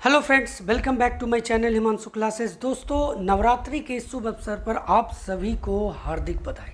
Hello friends, welcome back to my channel Himanshu classes. दोस्तों, नवरात्रि के इस शुभ अवसर पर आप सभी को हार्दिक बधाई।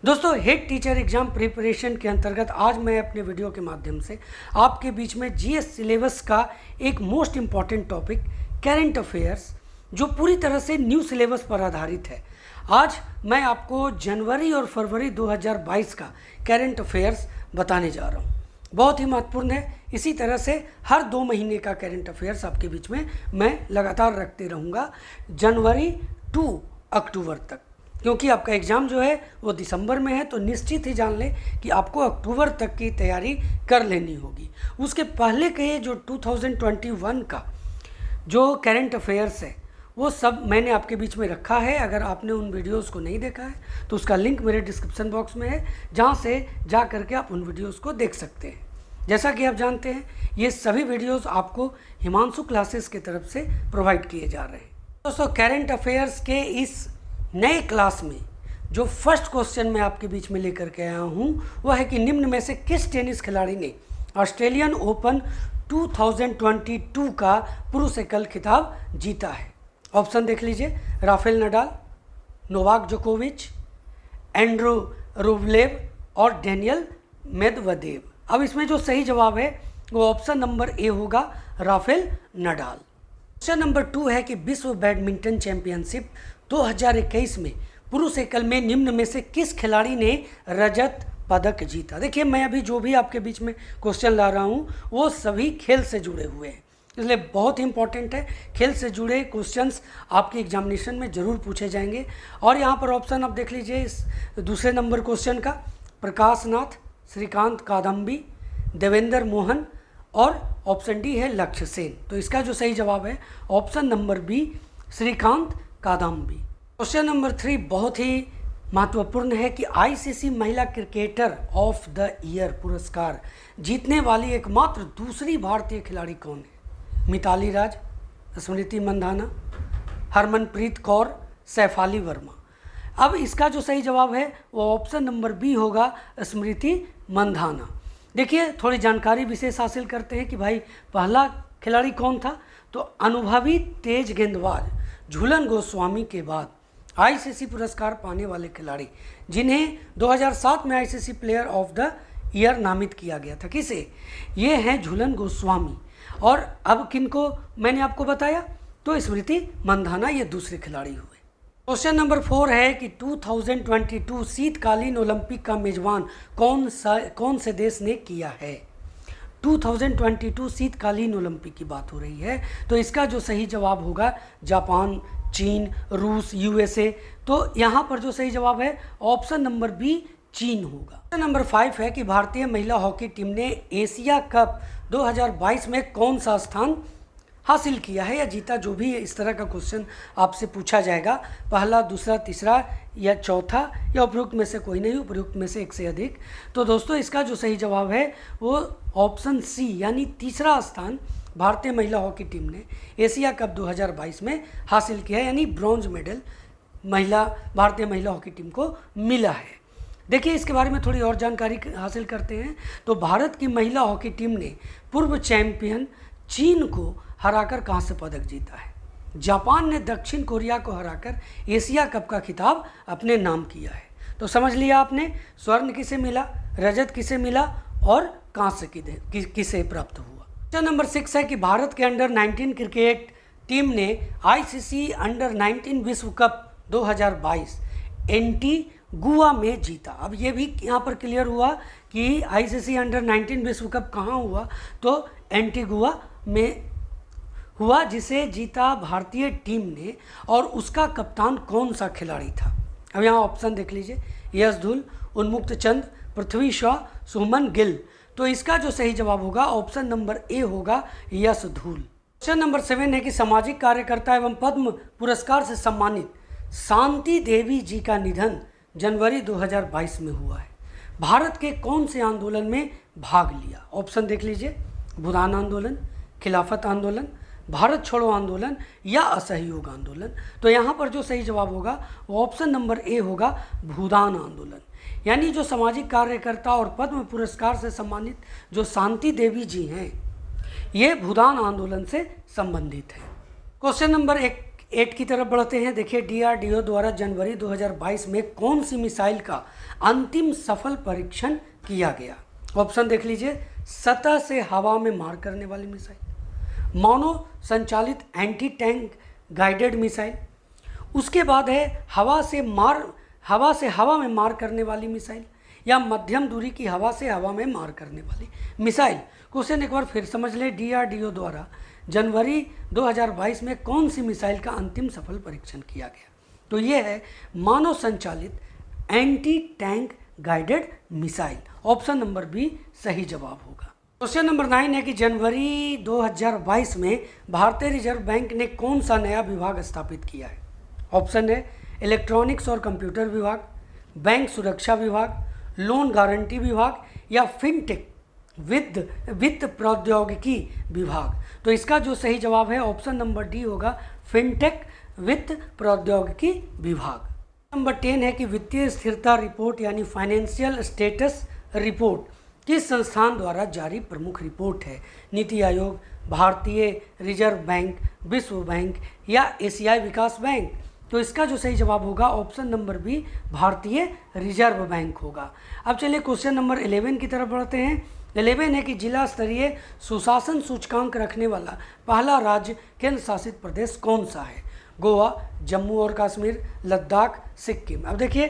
दोस्तों, हेड टीचर एग्जाम प्रिपरेशन के अंतर्गत आज मैं अपने वीडियो के माध्यम से आपके बीच में जीएस सिलेबस का एक most important topic current affairs, जो पूरी तरह से न्यू सिलेबस पर आधारित है, आज मैं आपको जनवरी और फरवरी 2022 का करेंट अफेयर्स बताने जा रहा हूँ। बहुत ही महत्वपूर्ण है। इसी तरह से हर 2 महीने का करेंट अफेयर्स आपके बीच में मैं लगातार रखते रहूँगा, जनवरी टू अक्टूबर तक, क्योंकि आपका एग्ज़ाम जो है वो दिसंबर में है। तो निश्चित ही जान लें कि आपको अक्टूबर तक की तैयारी कर लेनी होगी। उसके पहले के जो 2021 का जो करेंट अफेयर्स है वो सब मैंने आपके बीच में रखा है। अगर आपने उन वीडियोस को नहीं देखा है तो उसका लिंक मेरे डिस्क्रिप्शन बॉक्स में है, जहां से जा करके आप उन वीडियोस को देख सकते हैं। जैसा कि आप जानते हैं, ये सभी वीडियोस आपको हिमांशु क्लासेस की तरफ से प्रोवाइड किए जा रहे हैं। दोस्तों, करेंट अफेयर्स के इस नए क्लास में जो फर्स्ट क्वेश्चन मैं आपके बीच में लेकर के आया हूँ वह है कि निम्न में से किस टेनिस खिलाड़ी ने ऑस्ट्रेलियन ओपन 2022 का पुरुष एकल खिताब जीता है। ऑप्शन देख लीजिए, राफेल नडाल, नोवाक जोकोविच, एंड्रू रूबलेव और डेनियल मेदवेदेव। अब इसमें जो सही जवाब है वो ऑप्शन नंबर ए होगा, राफेल नडाल। क्वेश्चन नंबर 2 है कि विश्व बैडमिंटन चैंपियनशिप 2021 में पुरुष एकल में निम्न में से किस खिलाड़ी ने रजत पदक जीता। देखिए, मैं अभी जो भी आपके बीच में क्वेश्चन ला रहा हूँ वो सभी खेल से जुड़े हुए हैं, इसलिए बहुत ही इंपॉर्टेंट है। खेल से जुड़े क्वेश्चंस आपके एग्जामिनेशन में ज़रूर पूछे जाएंगे। और यहाँ पर ऑप्शन आप देख लीजिए इस दूसरे नंबर क्वेश्चन का, प्रकाश नाथ, श्रीकांत कादम्बी, देवेंद्र मोहन और ऑप्शन डी है लक्ष्य सेन। तो इसका जो सही जवाब है option number B, Srikanth Kadambi. Question number 3 बहुत ही महत्वपूर्ण है कि आईसीसी महिला क्रिकेटर ऑफ द ईयर पुरस्कार जीतने वाली एकमात्र दूसरी भारतीय खिलाड़ी कौन है। मिताली राज, स्मृति मंधाना, हरमनप्रीत कौर, सैफाली वर्मा। अब इसका जो सही जवाब है वो ऑप्शन नंबर बी होगा, स्मृति मंधाना। देखिए, थोड़ी जानकारी विशेष हासिल करते हैं कि भाई पहला खिलाड़ी कौन था। तो अनुभवी तेज गेंदबाज झूलन गोस्वामी के बाद आईसीसी पुरस्कार पाने वाले खिलाड़ी, जिन्हें 2007 में ICC player of the year नामित किया गया था, किसे? ये हैं झूलन गोस्वामी। और अब किनको मैंने आपको बताया, तो स्मृति मंधाना ये दूसरे खिलाड़ी हुए। क्वेश्चन नंबर 4 है कि 2022 शीतकालीन ओलंपिक का मेजबान कौन से देश ने किया है। 2022 शीतकालीन ओलंपिक की बात हो रही है, तो इसका जो सही जवाब होगा जापान, चीन, रूस, यूएसए। तो यहाँ पर जो सही जवाब है ऑप्शन नंबर बी, चीन होगा। क्वेश्चन नंबर 5 है कि भारतीय महिला हॉकी टीम ने एशिया कप 2022 में कौन सा स्थान हासिल किया है या जीता। जो भी इस तरह का क्वेश्चन आपसे पूछा जाएगा, पहला, दूसरा, तीसरा या चौथा या उपयुक्त में से कोई नहीं, उपयुक्त में से एक से अधिक। तो दोस्तों, इसका जो सही जवाब है वो ऑप्शन सी यानी तीसरा स्थान भारतीय महिला हॉकी टीम ने एशिया कप 2022 में हासिल किया है, यानी ब्रॉन्ज मेडल भारतीय महिला हॉकी टीम को मिला है। देखिए, इसके बारे में थोड़ी और जानकारी हासिल करते हैं। तो भारत की महिला हॉकी टीम ने पूर्व चैंपियन चीन को हराकर कहां से पदक जीता है। जापान ने दक्षिण कोरिया को हराकर एशिया कप का खिताब अपने नाम किया है। तो समझ लिया आपने, स्वर्ण किसे मिला, रजत किसे मिला और कांस्य किसे प्राप्त हुआ। क्वेश्चन नंबर 6 है कि भारत के अंडर 19 क्रिकेट टीम ने आईसीसी अंडर 19 विश्व कप 2022 एंटीगुआ में जीता। अब ये भी यहाँ पर क्लियर हुआ कि आईसीसी अंडर 19 विश्व कप कहाँ हुआ, तो एंटीगुआ में हुआ, जिसे जीता भारतीय टीम ने। और उसका कप्तान कौन सा खिलाड़ी था। अब यहाँ ऑप्शन देख लीजिए, यश धुल, उन्मुक्त चंद, पृथ्वी शॉ, सुमन गिल। तो इसका जो सही जवाब होगा ऑप्शन नंबर ए होगा, यश धुल। क्वेश्चन नंबर 7 है कि सामाजिक कार्यकर्ता एवं पद्म पुरस्कार से सम्मानित शांति देवी जी का निधन जनवरी 2022 में हुआ है। भारत के कौन से आंदोलन में भाग लिया। ऑप्शन देख लीजिए, भूदान आंदोलन, खिलाफत आंदोलन, भारत छोड़ो आंदोलन या असहयोग आंदोलन। तो यहाँ पर जो सही जवाब होगा वो ऑप्शन नंबर ए होगा, भूदान आंदोलन। यानी जो सामाजिक कार्यकर्ता और पद्म पुरस्कार से सम्मानित जो शांति देवी जी हैं, ये भूदान आंदोलन से संबंधित है। क्वेश्चन नंबर 8 की तरफ बढ़ते हैं। देखिए, DRDO द्वारा जनवरी 2022 में कौन सी मिसाइल का अंतिम सफल परीक्षण किया गया? ऑप्शन देख लीजिए। सतह से हवा में मार करने वाली मिसाइल, मोनो संचालित एंटी टैंक गाइडेड मिसाइल, उसके बाद है हवा से हवा में मार करने वाली मिसाइल, या मध्यम दूरी की हवा से हवा में मार करने वाली मिसाइल। क्वेश्चन एक बार फिर समझ ले। DRDO द्वारा जनवरी 2022 में कौन सी मिसाइल का अंतिम सफल परीक्षण किया गया? तो ये है मानव संचालित anti tank guided missile. Option number B सही जवाब होगा। क्वेश्चन नंबर 9 है कि जनवरी 2022 में भारतीय रिजर्व बैंक ने कौन सा नया विभाग स्थापित किया है? ऑप्शन है इलेक्ट्रॉनिक्स और कंप्यूटर विभाग, बैंक सुरक्षा विभाग, लोन गारंटी विभाग, या फिनटेक वित्त प्रौद्योगिकी विभाग। तो इसका जो सही जवाब है ऑप्शन नंबर डी होगा, फिनटेक वित्त प्रौद्योगिकी विभाग। नंबर 10 है कि वित्तीय स्थिरता रिपोर्ट यानी फाइनेंशियल स्टेटस रिपोर्ट किस संस्थान द्वारा जारी प्रमुख रिपोर्ट है? नीति आयोग, भारतीय रिजर्व बैंक, विश्व बैंक, या एशियाई विकास बैंक। तो इसका जो सही जवाब होगा ऑप्शन नंबर बी, भारतीय रिजर्व बैंक होगा। अब चलिए क्वेश्चन नंबर 11 की तरफ बढ़ते हैं। 11 है कि जिला स्तरीय सुशासन सूचकांक रखने वाला पहला राज्य केंद्र शासित प्रदेश कौन सा है? गोवा, जम्मू और कश्मीर, लद्दाख, सिक्किम। अब देखिए,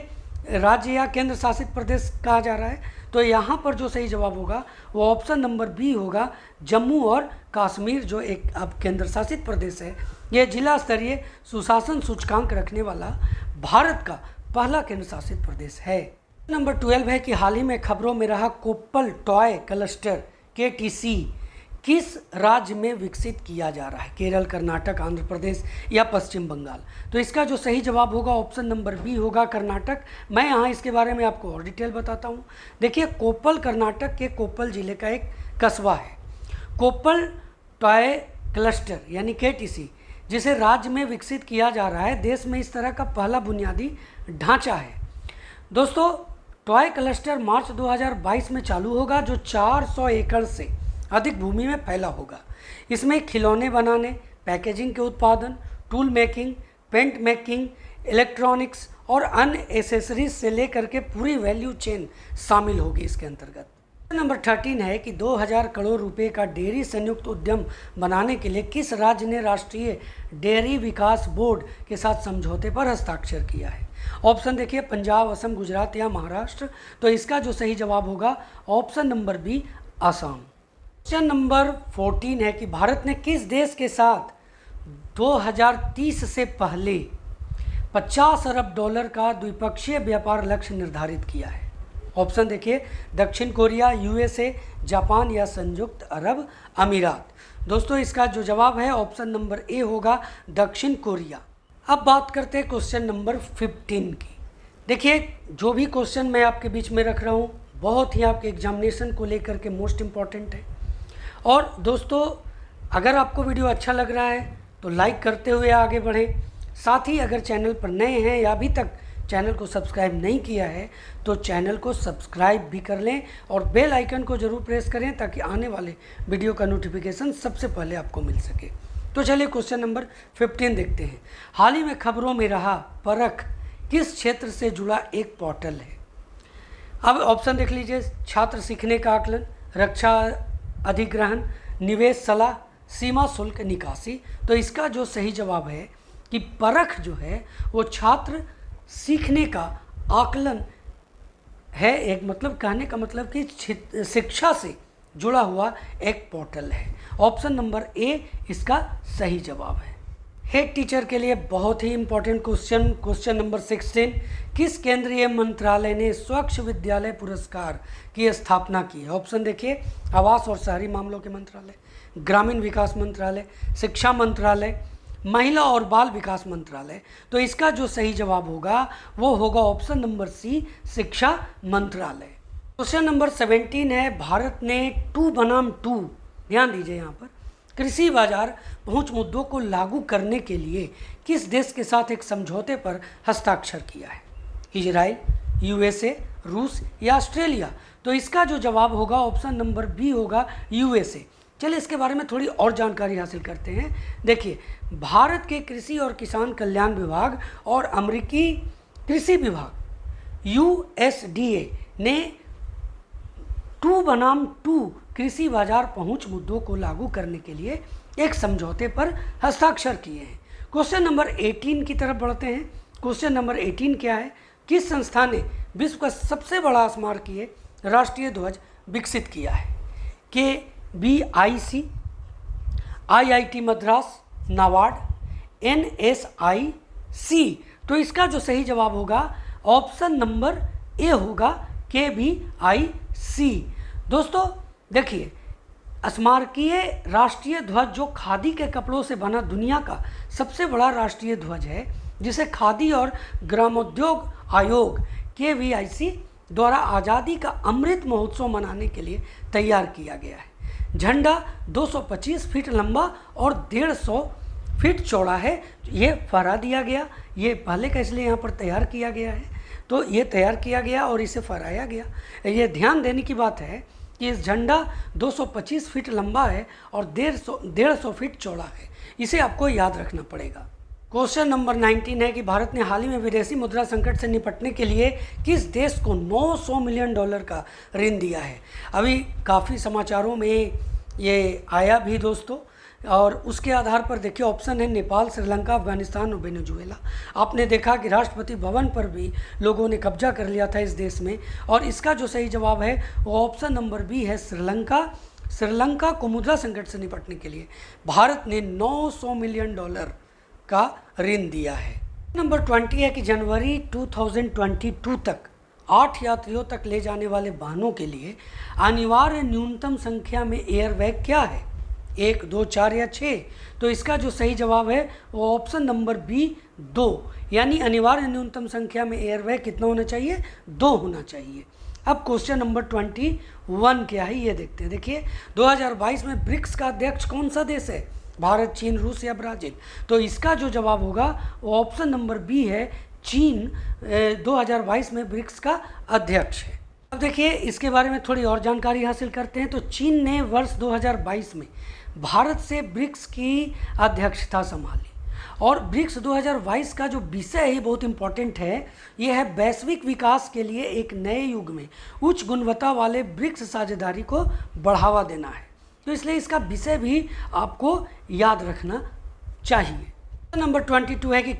राज्य या केंद्र शासित प्रदेश कहा जा रहा है, तो यहाँ पर जो सही जवाब होगा वो ऑप्शन नंबर बी होगा, जम्मू और कश्मीर जो एक अब केंद्र शासित प्रदेश है। यह जिला स्तरीय सुशासन सूचकांक रखने वाला भारत का पहला केंद्र शासित प्रदेश है। नंबर 12 है कि हाल ही में खबरों में रहा कोप्पल टॉय क्लस्टर KTC किस राज्य में विकसित किया जा रहा है? केरल, कर्नाटक, आंध्र प्रदेश, या पश्चिम बंगाल। तो इसका जो सही जवाब होगा ऑप्शन नंबर बी होगा, कर्नाटक। मैं यहाँ इसके बारे में आपको और डिटेल बताता हूँ। देखिए, कोप्पल कर्नाटक के कोप्पल जिले का एक कस्बा है। कोप्पल टॉय क्लस्टर यानी KTC जिसे राज्य में विकसित किया जा रहा है, देश में इस तरह का पहला बुनियादी ढांचा है। दोस्तों, टॉय क्लस्टर मार्च 2022 में चालू होगा, जो 400 एकड़ से अधिक भूमि में फैला होगा। इसमें खिलौने बनाने, पैकेजिंग के उत्पादन, tool making, paint making, electronics और अन्य एसेसरीज से लेकर के पूरी वैल्यू चेन शामिल होगी इसके अंतर्गत। नंबर 13 है कि 2000 करोड़ रुपए का डेयरी संयुक्त उद्यम बनाने के लिए किस राज्य ने राष्ट्रीय डेयरी विकास बोर्ड के साथ समझौते पर हस्ताक्षर किया है? ऑप्शन देखिए, पंजाब, असम, गुजरात, या महाराष्ट्र। तो इसका जो सही जवाब होगा option number B, Assam. Question number 14 है कि भारत ने किस देश के साथ 2030 से पहले $50 अरब का द्विपक्षीय व्यापार लक्ष्य निर्धारित किया है? ऑप्शन देखिए, दक्षिण कोरिया, USA, जापान, या संयुक्त अरब अमीरात। दोस्तों, इसका जो जवाब है ऑप्शन नंबर ए होगा, दक्षिण कोरिया। अब बात करते हैं क्वेश्चन नंबर 15 की। देखिए, जो भी क्वेश्चन मैं आपके बीच में रख रहा हूँ बहुत ही आपके एग्जामिनेशन को लेकर के मोस्ट इम्पॉर्टेंट है। और दोस्तों, अगर आपको वीडियो अच्छा लग रहा है तो लाइक करते हुए आगे बढ़ें। साथ ही अगर चैनल पर नए हैं या अभी तक चैनल को सब्सक्राइब नहीं किया है तो चैनल को सब्सक्राइब भी कर लें और बेल आइकन को ज़रूर प्रेस करें ताकि आने वाले वीडियो का नोटिफिकेशन सबसे पहले आपको मिल सके। तो चलिए क्वेश्चन नंबर 15 देखते हैं। हाल ही में खबरों में रहा परख किस क्षेत्र से जुड़ा एक पोर्टल है? अब ऑप्शन देख लीजिए, छात्र सीखने का आकलन, रक्षा अधिग्रहण, निवेश सलाह, सीमा शुल्क निकासी। तो इसका जो सही जवाब है कि परख जो है वो छात्र सीखने का आकलन है। एक मतलब कहने का मतलब कि शिक्षा से जुड़ा हुआ एक पोर्टल है। ऑप्शन नंबर ए इसका सही जवाब है। हेड टीचर के लिए बहुत ही इंपॉर्टेंट क्वेश्चन नंबर 16, किस केंद्रीय मंत्रालय ने स्वच्छ विद्यालय पुरस्कार की स्थापना की है? ऑप्शन देखिए, आवास और शहरी मामलों के मंत्रालय, ग्रामीण विकास मंत्रालय, शिक्षा मंत्रालय, महिला और बाल विकास मंत्रालय। तो इसका जो सही जवाब होगा वो होगा ऑप्शन नंबर सी, शिक्षा मंत्रालय। क्वेश्चन नंबर 17 है, भारत ने 2 बनाम 2, ध्यान दीजिए यहाँ पर, कृषि बाजार पहुंच मुद्दों को लागू करने के लिए किस देश के साथ एक समझौते पर हस्ताक्षर किया है? इजराइल, USA, रूस, या ऑस्ट्रेलिया। तो इसका जो जवाब होगा ऑप्शन नंबर बी होगा, USA। चलिए इसके बारे में थोड़ी और जानकारी हासिल करते हैं। देखिए, भारत के कृषि और किसान कल्याण विभाग और अमेरिकी कृषि विभाग USDA ने 2 बनाम 2 कृषि बाजार पहुंच मुद्दों को लागू करने के लिए एक समझौते पर हस्ताक्षर किए हैं। क्वेश्चन नंबर 18 की तरफ बढ़ते हैं। क्वेश्चन नंबर 18 क्या है? किस संस्था ने विश्व का सबसे बड़ा स्मारकीय राष्ट्रीय ध्वज विकसित किया है? KBIC, IIT Madras, NABARD, NSIC। तो इसका जो सही जवाब होगा ऑप्शन नंबर ए होगा KBIC। दोस्तों देखिए, स्मारकीय राष्ट्रीय ध्वज जो खादी के कपड़ों से बना दुनिया का सबसे बड़ा राष्ट्रीय ध्वज है, जिसे खादी और ग्रामोद्योग आयोग KBIC द्वारा आज़ादी का अमृत महोत्सव मनाने के लिए तैयार किया गया है। झंडा 225 फीट लंबा और 150 फीट चौड़ा है। ये फहरा दिया गया, ये पहले का इसलिए यहाँ पर तैयार किया गया है, तो ये तैयार किया गया और इसे फहराया गया। ये ध्यान देने की बात है कि इस झंडा 225 फीट लंबा है और 150 फीट चौड़ा है। इसे आपको याद रखना पड़ेगा। क्वेश्चन नंबर 19 है कि भारत ने हाल ही में विदेशी मुद्रा संकट से निपटने के लिए किस देश को $900 मिलियन का ऋण दिया है? अभी काफ़ी समाचारों में ये आया भी दोस्तों, और उसके आधार पर देखिए ऑप्शन है नेपाल, श्रीलंका, अफगानिस्तान और वेनेजुएला। आपने देखा कि राष्ट्रपति भवन पर भी लोगों ने कब्जा कर लिया था इस देश में, और इसका जो सही जवाब है वो ऑप्शन नंबर बी है, श्रीलंका। श्रीलंका को मुद्रा संकट से निपटने के लिए भारत ने $900 मिलियन का ऋण दिया है। नंबर 20 है कि जनवरी 2022 तक 8 यात्रियों तक ले जाने वाले वाहनों के लिए अनिवार्य न्यूनतम संख्या में एयरबैग क्या है? 1, 2, 4 या 6? तो इसका जो सही जवाब है वो ऑप्शन नंबर बी 2, यानी अनिवार्य न्यूनतम संख्या में एयरबैग कितना होना चाहिए? 2 होना चाहिए। अब क्वेश्चन नंबर 21 क्या है ये देखते हैं। देखिए 2022 में ब्रिक्स का अध्यक्ष कौन सा देश है? भारत, चीन, रूस या ब्राज़ील? तो इसका जो जवाब होगा वो ऑप्शन नंबर बी है, चीन 2022 में ब्रिक्स का अध्यक्ष है। अब देखिए इसके बारे में थोड़ी और जानकारी हासिल करते हैं। तो चीन ने वर्ष 2022 में भारत से ब्रिक्स की अध्यक्षता संभाली, और ब्रिक्स 2022 का जो विषय है बहुत इम्पॉर्टेंट है। ये है वैश्विक विकास के लिए एक नए युग में उच्च गुणवत्ता वाले ब्रिक्स साझेदारी को बढ़ावा देना है। तो इसलिए इसका विषय भी आपको याद रखना चाहिए। नंबर 22 है कि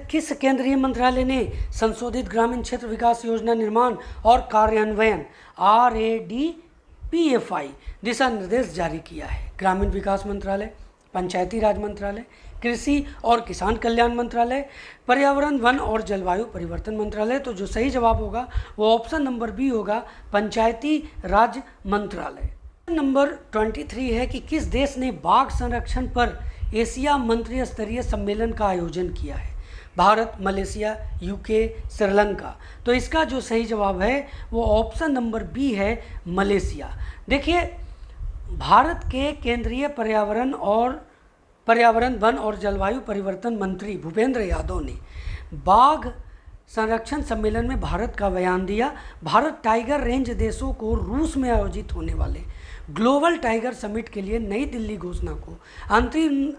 किस केंद्रीय मंत्रालय ने संशोधित ग्रामीण क्षेत्र विकास योजना निर्माण और कार्यान्वयन RADPFI दिशा निर्देश जारी किया है? ग्रामीण विकास मंत्रालय, पंचायती राज मंत्रालय, कृषि और किसान कल्याण मंत्रालय, पर्यावरण, वन और जलवायु परिवर्तन मंत्रालय? तो जो सही जवाब होगा वो ऑप्शन नंबर बी होगा, पंचायती राज मंत्रालय। नंबर 23 है कि किस देश ने बाघ संरक्षण पर एशिया मंत्री स्तरीय सम्मेलन का आयोजन किया है? Bharat, Malaysia, UK, Sri Lanka? तो इसका जो सही जवाब है वो ऑप्शन नंबर बी है, मलेशिया। देखिए भारत के केंद्रीय पर्यावरण, वन और जलवायु परिवर्तन मंत्री भूपेंद्र यादव ने बाघ संरक्षण सम्मेलन में भारत का बयान दिया। भारत टाइगर रेंज देशों को रूस में आयोजित होने वाले ग्लोबल टाइगर समिट के लिए नई दिल्ली घोषणा को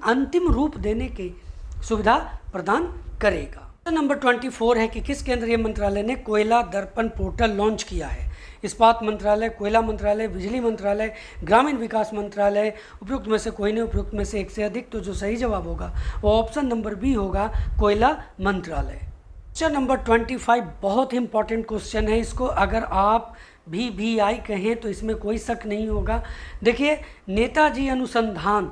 अंतिम रूप देने की सुविधा प्रदान करेगा। नंबर 24 है कि किस केंद्रीय मंत्रालय ने कोयला दर्पण पोर्टल लॉन्च किया है? इस्पात मंत्रालय, कोयला मंत्रालय, बिजली मंत्रालय, ग्रामीण विकास मंत्रालय? उपयुक्त में से कोई नहीं, उपयुक्त में से एक से अधिक। तो जो सही जवाब होगा वो ऑप्शन नंबर बी होगा, कोयला मंत्रालय। क्वेश्चन नंबर 25 बहुत ही इंपॉर्टेंट क्वेश्चन है। इसको अगर आप VVI कहें तो इसमें कोई शक नहीं होगा। देखिए नेताजी अनुसंधान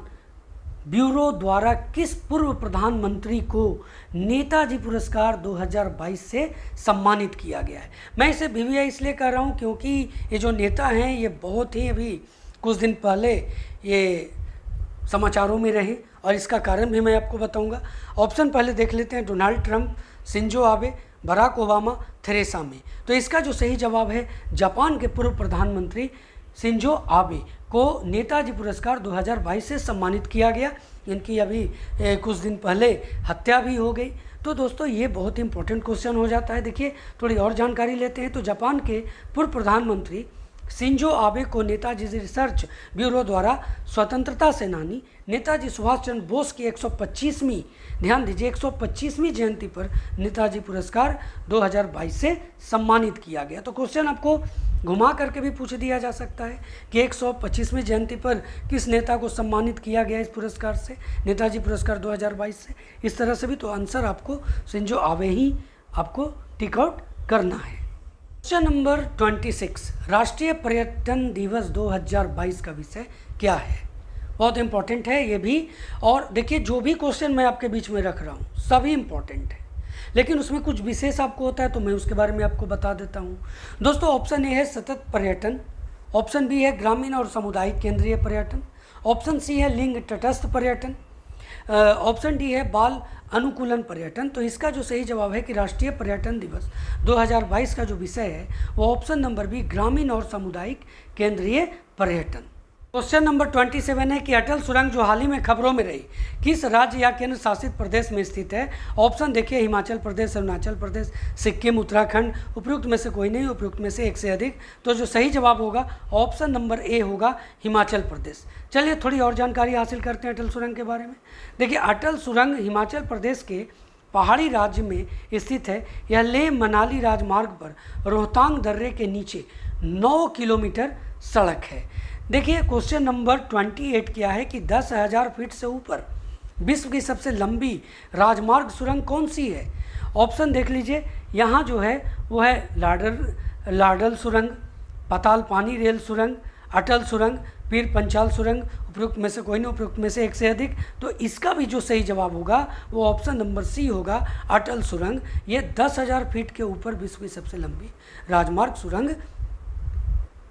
ब्यूरो द्वारा किस पूर्व प्रधानमंत्री को नेताजी पुरस्कार 2022 से सम्मानित किया गया है? मैं इसे VVI इसलिए कह रहा हूँ क्योंकि ये जो नेता हैं ये बहुत ही अभी कुछ दिन पहले ये समाचारों में रहे, और इसका कारण भी मैं आपको बताऊंगा। ऑप्शन पहले देख लेते हैं, Donald Trump, Shinzo Abe, Barack Obama, Theresa May? तो इसका जो सही जवाब है, जापान के पूर्व प्रधानमंत्री शिंजो आबे को नेताजी पुरस्कार 2022 से सम्मानित किया गया। इनकी अभी कुछ दिन पहले हत्या भी हो गई। तो दोस्तों ये बहुत इंपॉर्टेंट क्वेश्चन हो जाता है। देखिए थोड़ी और जानकारी लेते हैं। तो जापान के पूर्व प्रधानमंत्री शिंजो आबे को नेताजी रिसर्च ब्यूरो द्वारा स्वतंत्रता सेनानी नेताजी सुभाष चंद्र बोस की 125वीं, ध्यान दीजिए 125वीं जयंती पर नेताजी पुरस्कार 2022 से सम्मानित किया गया। तो क्वेश्चन आपको घुमा करके भी पूछ दिया जा सकता है कि 125वीं जयंती पर किस नेता को सम्मानित किया गया इस पुरस्कार से, नेताजी पुरस्कार 2022 से, इस तरह से भी। तो आंसर आपको शिंजो आबे ही आपको टिक आउट करना है। क्वेश्चन नंबर 26, राष्ट्रीय पर्यटन दिवस 2022 का विषय क्या है? बहुत इंपॉर्टेंट है ये भी। और देखिए जो भी क्वेश्चन मैं आपके बीच में रख रहा हूँ सभी इंपॉर्टेंट है, लेकिन उसमें कुछ विशेष आपको होता है तो मैं उसके बारे में आपको बता देता हूँ। दोस्तों ऑप्शन ए है सतत पर्यटन, ऑप्शन बी है ग्रामीण और सामुदायिक केंद्रीय पर्यटन, ऑप्शन सी है लिंग तटस्थ पर्यटन, ऑप्शन डी है बाल अनुकूलन पर्यटन। तो इसका जो सही जवाब है कि राष्ट्रीय पर्यटन दिवस 2022 का जो विषय है वो ऑप्शन नंबर बी ग्रामीण और सामुदायिक केंद्रीय पर्यटन। क्वेश्चन नंबर 27 है कि अटल सुरंग जो हाल ही में खबरों में रही किस राज्य या केंद्र शासित प्रदेश में स्थित है? ऑप्शन देखिए हिमाचल प्रदेश, अरुणाचल प्रदेश, सिक्किम, उत्तराखंड। उपयुक्त में से कोई नहीं, उपयुक्त में से एक से अधिक। तो जो सही जवाब होगा ऑप्शन नंबर ए होगा हिमाचल प्रदेश। चलिए थोड़ी और जानकारी हासिल करते हैं अटल सुरंग के बारे में। देखिए अटल सुरंग हिमाचल प्रदेश के पहाड़ी राज्य में स्थित है। यह लेह मनाली राजमार्ग पर रोहतांग दर्रे के नीचे 9 किलोमीटर सड़क है। देखिए क्वेश्चन नंबर 28 क्या है कि 10,000 फीट से ऊपर विश्व की सबसे लंबी राजमार्ग सुरंग कौन सी है? ऑप्शन देख लीजिए, यहाँ जो है वो है लाडल सुरंग, पाताल पानी रेल सुरंग, अटल सुरंग, पीर पंचाल सुरंग। उपयुक्त में से कोई नहीं, उपयुक्त में से एक से अधिक। तो इसका भी जो सही जवाब होगा वो ऑप्शन नंबर सी होगा, अटल सुरंग। ये 10,000 फीट के ऊपर विश्व की सबसे लंबी राजमार्ग सुरंग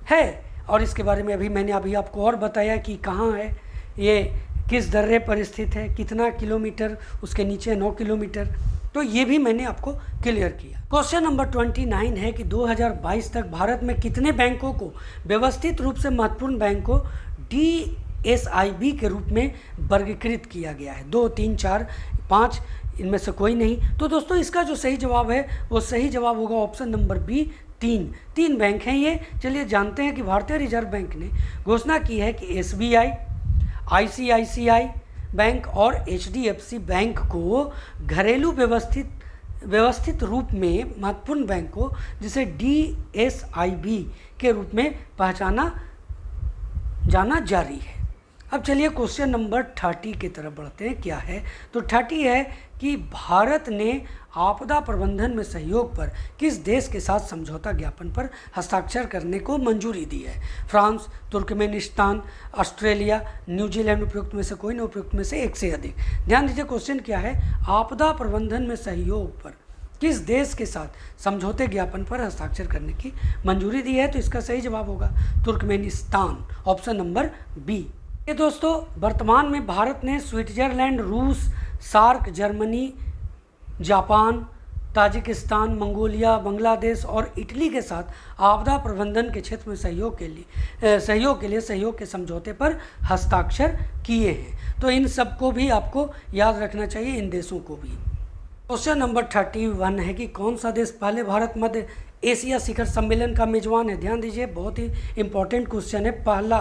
है। और इसके बारे में मैंने अभी आपको और बताया कि कहाँ है, ये किस दर्रे पर स्थित है, कितना किलोमीटर उसके नीचे 9 किलोमीटर। तो ये भी मैंने आपको क्लियर किया। क्वेश्चन नंबर 29 है कि 2022 तक भारत में कितने बैंकों को व्यवस्थित रूप से महत्वपूर्ण बैंकों DSIB के रूप में वर्गीकृत किया गया है? 2, 3, 4, 5, इनमें से कोई नहीं। तो दोस्तों इसका जो सही जवाब है वो सही जवाब होगा ऑप्शन नंबर बी, 3 बैंक हैं ये। चलिए जानते हैं कि भारतीय रिजर्व बैंक ने घोषणा की है कि SBI, ICICI बैंक और HDFC बैंक को घरेलू व्यवस्थित रूप में महत्वपूर्ण बैंक को जिसे DSIB के रूप में पहचाना जाना जारी है। अब चलिए क्वेश्चन नंबर 30 की तरफ बढ़ते हैं। क्या है? तो 30 है कि भारत ने आपदा प्रबंधन में सहयोग पर किस देश के साथ समझौता ज्ञापन पर हस्ताक्षर करने को मंजूरी दी है? France, Turkmenistan, Australia, New Zealand. उपयुक्त में से कोई नहीं, उपयुक्त में से एक से अधिक। ध्यान दीजिए क्वेश्चन क्या है, आपदा प्रबंधन में सहयोग पर किस देश के साथ समझौते ज्ञापन पर हस्ताक्षर करने की मंजूरी दी है? तो इसका सही जवाब होगा तुर्कमेनिस्तान, ऑप्शन नंबर बी। ये दोस्तों वर्तमान में भारत ने स्विट्जरलैंड, रूस, SAARC, Germany, Japan, Tajikistan, Mongolia, Bangladesh और इटली के साथ आपदा प्रबंधन के क्षेत्र में सहयोग के समझौते पर हस्ताक्षर किए हैं। तो इन सबको भी आपको याद रखना चाहिए, इन देशों को भी। क्वेश्चन नंबर 31 है कि कौन सा देश पहले भारत मध्य एशिया शिखर सम्मेलन का मेजबान है? ध्यान दीजिए बहुत ही इंपॉर्टेंट क्वेश्चन है। पहला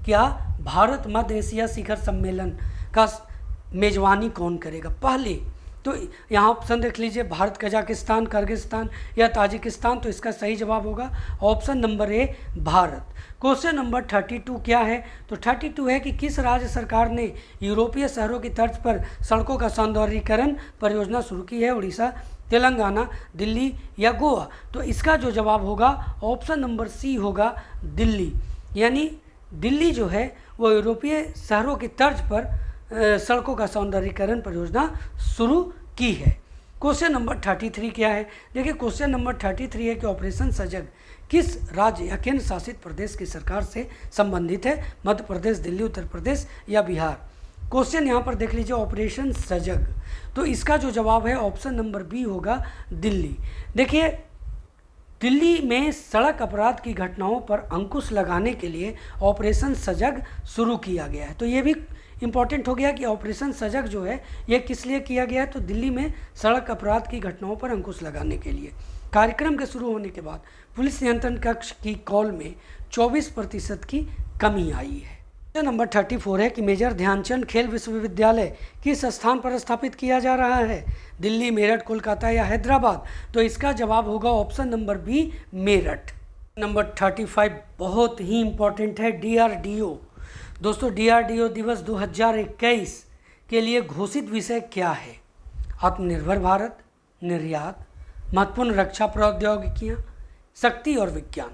क्या भारत मध्य एशिया शिखर सम्मेलन का मेजबानी कौन करेगा? पहले तो यहाँ ऑप्शन देख लीजिए, भारत, कजाकिस्तान, किर्गिस्तान या ताजिकिस्तान। तो इसका सही जवाब होगा option number A, Bharat. Question number 32 क्या है? तो 32 है कि किस राज्य सरकार ने यूरोपीय शहरों की तर्ज पर सड़कों का सौंदर्यीकरण परियोजना शुरू की है? उड़ीसा, तेलंगाना, दिल्ली या गोवा। तो इसका जो जवाब होगा ऑप्शन नंबर सी होगा, दिल्ली। यानी दिल्ली जो है वो यूरोपीय शहरों की तर्ज पर सड़कों का सौंदर्यीकरण परियोजना शुरू की है। क्वेश्चन नंबर 33 क्या है? देखिए क्वेश्चन नंबर 33 है कि ऑपरेशन सजग किस राज्य या केंद्र शासित प्रदेश की सरकार से संबंधित है? मध्य प्रदेश, दिल्ली, उत्तर प्रदेश या बिहार। क्वेश्चन यहाँ पर देख लीजिए, ऑपरेशन सजग। तो इसका जो जवाब है ऑप्शन नंबर बी होगा, दिल्ली। देखिए दिल्ली में सड़क अपराध की घटनाओं पर अंकुश लगाने के लिए ऑपरेशन सजग शुरू किया गया है। तो ये भी इम्पॉर्टेंट हो गया कि ऑपरेशन सजग जो है ये किस लिए किया गया है? तो दिल्ली में सड़क अपराध की घटनाओं पर अंकुश लगाने के लिए। कार्यक्रम के शुरू होने के बाद पुलिस नियंत्रण कक्ष की कॉल में 24% की कमी आई है। क्वेश्चन नंबर 34 है कि मेजर ध्यानचंद खेल विश्वविद्यालय किस स्थान पर स्थापित किया जा रहा है, दिल्ली, मेरठ, कोलकाता या हैदराबाद। तो इसका जवाब होगा option number B, Meerut. Number 35 बहुत ही इंपॉर्टेंट है, DRDO। दोस्तों DRDO दिवस 2021 के लिए घोषित विषय क्या है? आत्मनिर्भर भारत, निर्यात, महत्वपूर्ण रक्षा प्रौद्योगिकियां, शक्ति और विज्ञान।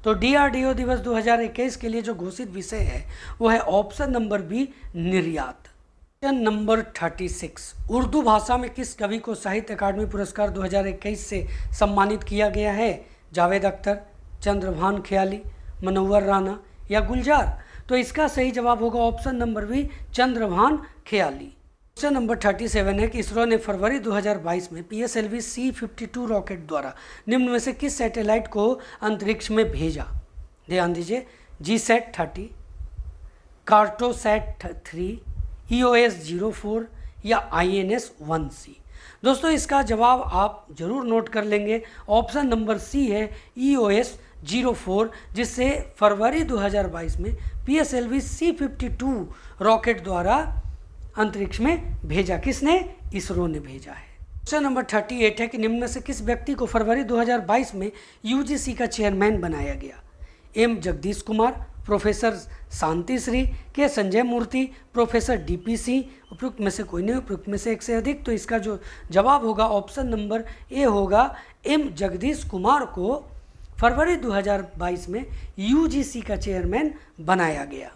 तो DRDO दिवस 2021 के लिए जो घोषित विषय है वो है ऑप्शन नंबर बी, निर्यात। क्वेश्चन नंबर 36, उर्दू भाषा में किस कवि को साहित्य अकादमी पुरस्कार 2021 से सम्मानित किया गया है? जावेद अख्तर, चंद्रभान ख्याली, मनोवर राना या गुलजार। तो इसका सही जवाब होगा ऑप्शन नंबर बी, चंद्रभान ख्याली। क्वेश्चन नंबर 37 है कि इसरो ने फरवरी 2022 में PSLV C-52 रॉकेट द्वारा निम्न में से किस सैटेलाइट को अंतरिक्ष में भेजा? ध्यान दीजिए, GSAT-30, कार्टोसैट-3, EOS-04 या INS-1C। दोस्तों इसका जवाब आप जरूर नोट कर लेंगे, ऑप्शन नंबर सी है EOS-04, जिससे फरवरी 2022 में PSLV C-52 रॉकेट द्वारा अंतरिक्ष में भेजा। किसने? इसरो ने भेजा है। क्वेश्चन नंबर 38 है कि निम्न में से किस व्यक्ति को फरवरी 2022 में UGC का चेयरमैन बनाया गया? M जगदीश कुमार, प्रोफेसर शांति श्री, के संजय मूर्ति, प्रोफेसर DP सिंह। उपयुक्त में से कोई नहीं, उपयुक्त में से एक से अधिक। तो इसका जो जवाब होगा ऑप्शन नंबर ए होगा, M जगदीश कुमार को फरवरी 2022 में UGC का चेयरमैन बनाया गया।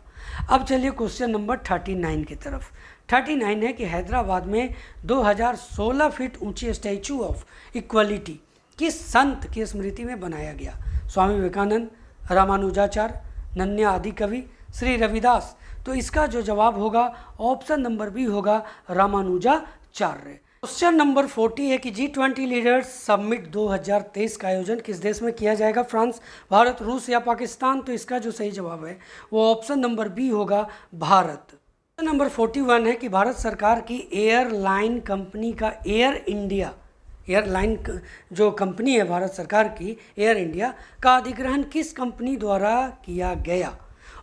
अब चलिए क्वेश्चन नंबर 39 की तरफ। 39 है कि हैदराबाद में 2016 फीट ऊंची स्टैचू ऑफ इक्वलिटी किस संत की स्मृति में बनाया गया? स्वामी विवेकानंद, रामानुजाचार्य, नन्या आदि कवि, श्री रविदास। तो इसका जो जवाब होगा ऑप्शन नंबर बी होगा, रामानुजाचार्य। क्वेश्चन नंबर 40 है कि G20 लीडर्स समिट 2023 का आयोजन किस देश में किया जाएगा? फ्रांस, भारत, रूस या पाकिस्तान। तो इसका जो सही जवाब है वो ऑप्शन नंबर बी होगा, भारत। क्वेश्चन नंबर 41 है कि भारत सरकार की एयरलाइन कंपनी का एयर इंडिया, एयरलाइन जो कंपनी है भारत सरकार की एयर इंडिया का अधिग्रहण किस कंपनी द्वारा किया गया?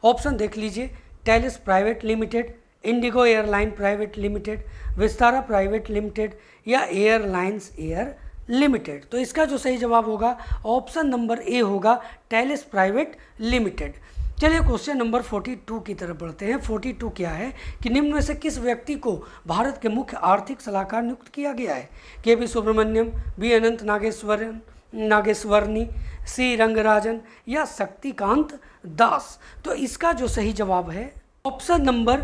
ऑप्शन देख लीजिए, Tellis private limited, Indigo airline private limited, Vistara private limited या एयरलाइंस एयर लिमिटेड। तो इसका जो सही जवाब होगा ऑप्शन नंबर ए होगा, टेलिस प्राइवेट लिमिटेड। चलिए क्वेश्चन नंबर 42 की तरफ बढ़ते हैं। 42 क्या है कि निम्न में से किस व्यक्ति को भारत के मुख्य आर्थिक सलाहकार नियुक्त किया गया है? KV सुब्रमण्यम, B अनंत नागेश्वरनी, C रंगराजन या शक्तिकांत दास। तो इसका जो सही जवाब है ऑप्शन नंबर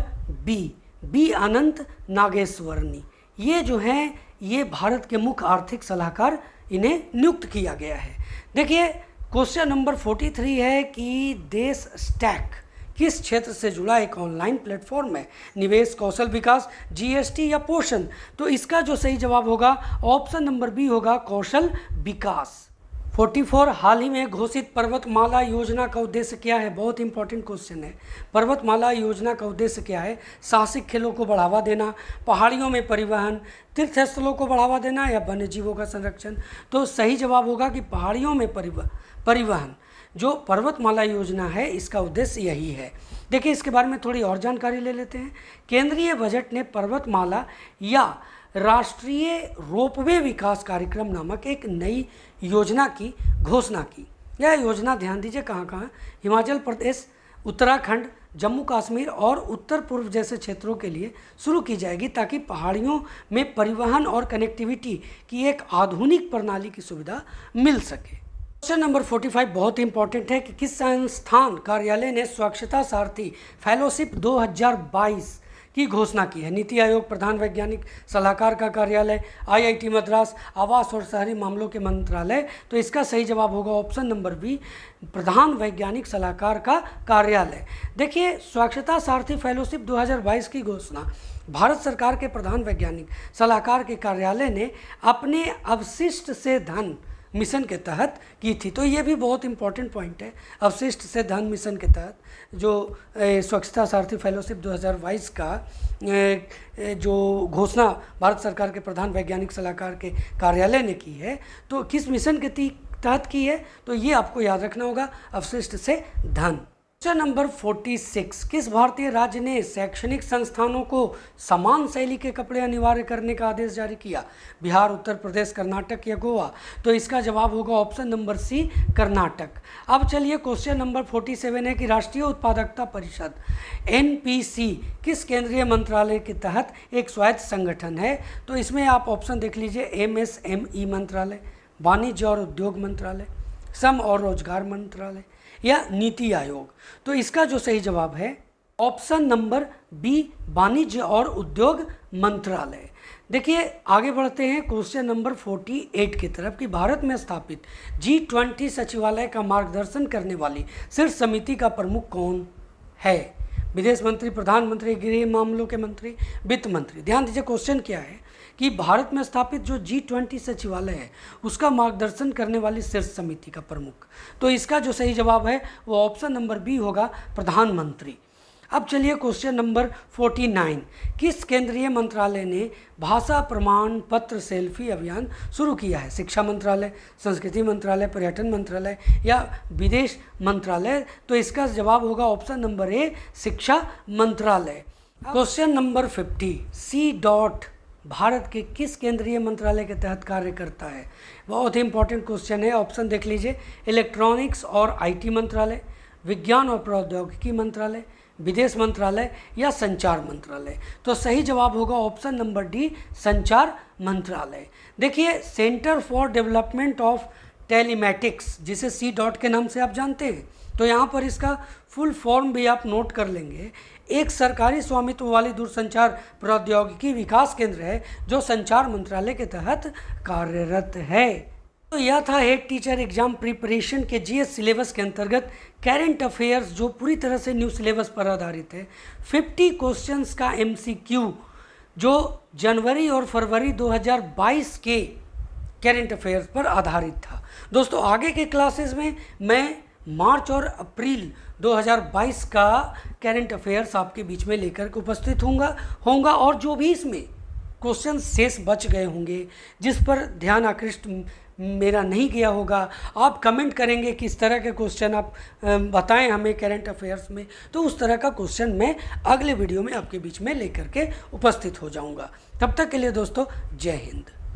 बी अनंत नागेश्वरनी। ये जो हैं ये भारत के मुख्य आर्थिक सलाहकार, इन्हें नियुक्त किया गया है। देखिए क्वेश्चन नंबर 43 है कि देश स्टैक किस क्षेत्र से जुड़ा एक ऑनलाइन प्लेटफॉर्म है? निवेश, कौशल विकास, GST या पोषण। तो इसका जो सही जवाब होगा ऑप्शन नंबर बी होगा, कौशल विकास। 44 हाल ही में घोषित पर्वतमाला योजना का उद्देश्य क्या है? बहुत इंपॉर्टेंट क्वेश्चन है। पर्वतमाला योजना का उद्देश्य क्या है? साहसिक खेलों को बढ़ावा देना, पहाड़ियों में परिवहन, तीर्थ स्थलों को बढ़ावा देना या वन्य जीवों का संरक्षण। तो सही जवाब होगा कि पहाड़ियों में परिवहन। जो पर्वतमाला योजना है इसका उद्देश्य यही है। देखिए इसके बारे में थोड़ी और जानकारी ले लेते हैं। केंद्रीय बजट ने पर्वतमाला या राष्ट्रीय रोपवे विकास कार्यक्रम नामक एक नई योजना की घोषणा की। यह योजना, ध्यान दीजिए, कहाँ हिमाचल प्रदेश, उत्तराखंड, जम्मू कश्मीर और उत्तर पूर्व जैसे क्षेत्रों के लिए शुरू की जाएगी ताकि पहाड़ियों में परिवहन और कनेक्टिविटी की एक आधुनिक प्रणाली की सुविधा मिल सके। क्वेश्चन नंबर 45 बहुत इंपॉर्टेंट है कि किस संस्थान कार्यालय ने स्वच्छता सारथी फेलोशिप 2022 की घोषणा की है? नीति आयोग, प्रधान वैज्ञानिक सलाहकार का कार्यालय, IIT मद्रास, आवास और शहरी मामलों के मंत्रालय। तो इसका सही जवाब होगा ऑप्शन नंबर बी, प्रधान वैज्ञानिक सलाहकार का कार्यालय। देखिए स्वच्छता सारथी फेलोशिप 2022 की घोषणा भारत सरकार के प्रधान वैज्ञानिक सलाहकार के कार्यालय ने अपने अवशिष्ट से धन मिशन के तहत की थी। तो ये भी बहुत इंपॉर्टेंट पॉइंट है। अवशिष्ट से धन मिशन के तहत जो स्वच्छता सारथी फेलोशिप 2022 का जो घोषणा भारत सरकार के प्रधान वैज्ञानिक सलाहकार के कार्यालय ने की है, तो किस मिशन के तहत की है, तो ये आपको याद रखना होगा, अवशिष्ट से धन। क्वेश्चन नंबर 46, किस भारतीय राज्य ने शैक्षणिक संस्थानों को समान शैली के कपड़े अनिवार्य करने का आदेश जारी किया? बिहार, उत्तर प्रदेश, कर्नाटक या गोवा? तो इसका जवाब होगा ऑप्शन नंबर सी, कर्नाटक। अब चलिए क्वेश्चन नंबर 47 है कि राष्ट्रीय उत्पादकता परिषद NPC किस केंद्रीय मंत्रालय के तहत एक स्वायत्त संगठन है? तो इसमें आप ऑप्शन देख लीजिए, MSME मंत्रालय, वाणिज्य और उद्योग मंत्रालय, श्रम और रोजगार मंत्रालय या नीति आयोग। तो इसका जो सही जवाब है ऑप्शन नंबर बी, वाणिज्य और उद्योग मंत्रालय। देखिए आगे बढ़ते हैं क्वेश्चन नंबर 48 की तरफ कि भारत में स्थापित G20 सचिवालय का मार्गदर्शन करने वाली शीर्ष समिति का प्रमुख कौन है? विदेश मंत्री, प्रधानमंत्री, गृह मामलों के मंत्री, वित्त मंत्री? ध्यान दीजिए क्वेश्चन क्या है कि भारत में स्थापित जो G20 सचिवालय है उसका मार्गदर्शन करने वाली शीर्ष समिति का प्रमुख। तो इसका जो सही जवाब है वो ऑप्शन नंबर बी होगा, प्रधानमंत्री। अब चलिए क्वेश्चन नंबर 49, किस केंद्रीय मंत्रालय ने भाषा प्रमाण पत्र सेल्फी अभियान शुरू किया है? शिक्षा मंत्रालय, संस्कृति मंत्रालय, पर्यटन मंत्रालय या विदेश मंत्रालय? तो इसका जवाब होगा ऑप्शन नंबर ए, शिक्षा मंत्रालय। Question number 50, C. भारत के किस केंद्रीय मंत्रालय के तहत कार्य करता है? बहुत ही इंपॉर्टेंट क्वेश्चन है। ऑप्शन देख लीजिए, इलेक्ट्रॉनिक्स और IT मंत्रालय, विज्ञान और प्रौद्योगिकी मंत्रालय, विदेश मंत्रालय या संचार मंत्रालय? तो सही जवाब होगा ऑप्शन नंबर डी, संचार मंत्रालय। देखिए centre for development of telematics, जिसे C. के नाम से आप जानते हैं, तो यहाँ पर इसका फुल फॉर्म भी आप नोट कर लेंगे। एक सरकारी स्वामित्व वाली दूरसंचार प्रौद्योगिकी विकास केंद्र है जो संचार मंत्रालय के तहत कार्यरत है। तो यह था हेड टीचर एग्जाम प्रिपरेशन के GS सिलेबस के अंतर्गत करेंट अफेयर्स, जो पूरी तरह से न्यू सिलेबस पर आधारित है। 50 क्वेश्चंस का MCQ जो जनवरी और फरवरी 2022 के करेंट अफेयर्स पर आधारित था। दोस्तों आगे के क्लासेस में मैं मार्च और अप्रैल 2022 का करेंट अफेयर्स आपके बीच में लेकर के उपस्थित होऊंगा और जो भी इसमें क्वेश्चन शेष बच गए होंगे, जिस पर ध्यान आकृष्ट मेरा नहीं गया होगा, आप कमेंट करेंगे किस तरह के क्वेश्चन आप बताएं हमें करेंट अफेयर्स में, तो उस तरह का क्वेश्चन मैं अगले वीडियो में आपके बीच में लेकर के उपस्थित हो जाऊंगा। तब तक के लिए दोस्तों जय हिंद।